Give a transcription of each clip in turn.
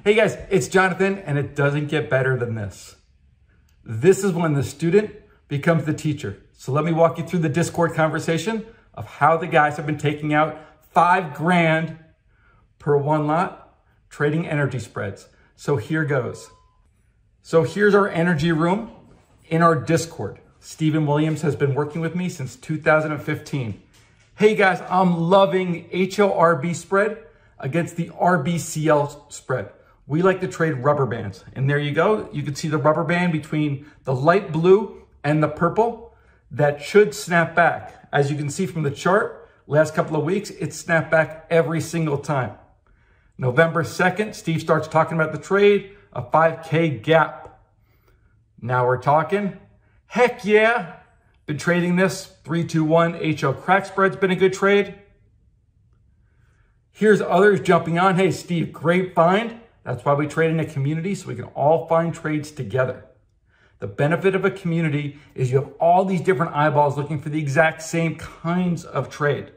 Hey guys, it's Jonathan, and it doesn't get better than this. This is when the student becomes the teacher. So let me walk you through the Discord conversation of how the guys have been taking out $5,000 per one lot trading energy spreads. So here goes. So here's our energy room in our Discord. Stephen Williams has been working with me since 2015. Hey guys, I'm loving HORB spread against the RBCL spread. We like to trade rubber bands. And there you go. You can see the rubber band between the light blue and the purple that should snap back. As you can see from the chart, last couple of weeks, it snapped back every single time. November 2nd, Steve starts talking about the trade, a 5K gap. Now we're talking, heck yeah. Been trading this 321 HO crack spread's been a good trade. Here's others jumping on. Hey, Steve, great find. That's why we trade in a community, so we can all find trades together. The benefit of a community is you have all these different eyeballs looking for the exact same kinds of trade.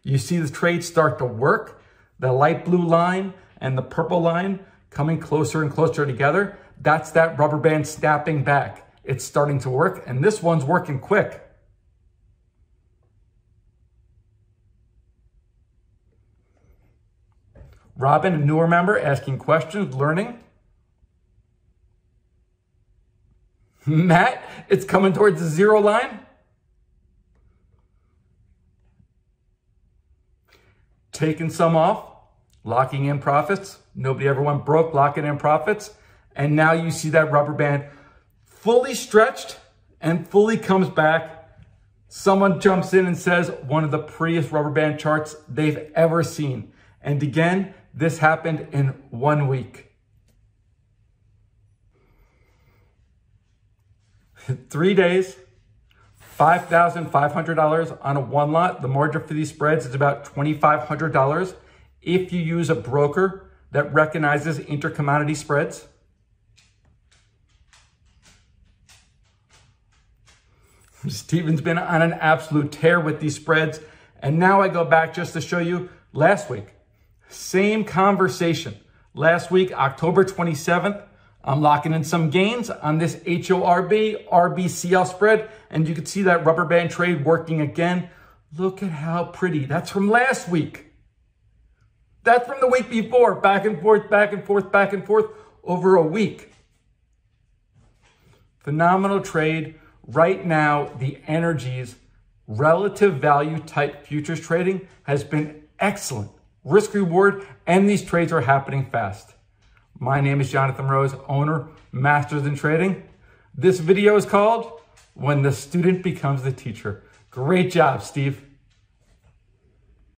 You see the trade start to work, the light blue line and the purple line coming closer and closer together. That's that rubber band snapping back. It's starting to work, and this one's working quick. Robin, a newer member, asking questions, learning. Matt, it's coming towards the zero line. Taking some off, locking in profits. Nobody ever went broke locking in profits. And now you see that rubber band fully stretched and fully comes back. Someone jumps in and says one of the prettiest rubber band charts they've ever seen. And again, this happened in 1 week. 3 days, $5,500 on a one lot. The margin for these spreads is about $2,500 if you use a broker that recognizes intercommodity spreads. Steven's been on an absolute tear with these spreads. And now I go back just to show you last week. Same conversation. Last week, October 27th, I'm locking in some gains on this HORB, RBCL spread. And you can see that rubber band trade working again. Look at how pretty. That's from last week. That's from the week before. Back and forth, back and forth, back and forth over a week. Phenomenal trade. Right now, the energies relative value type futures trading has been excellent. Risk reward, and these trades are happening fast. My name is Jonathan Rose, owner, Masters in Trading. This video is called When the Student Becomes the Teacher. Great job, Steve.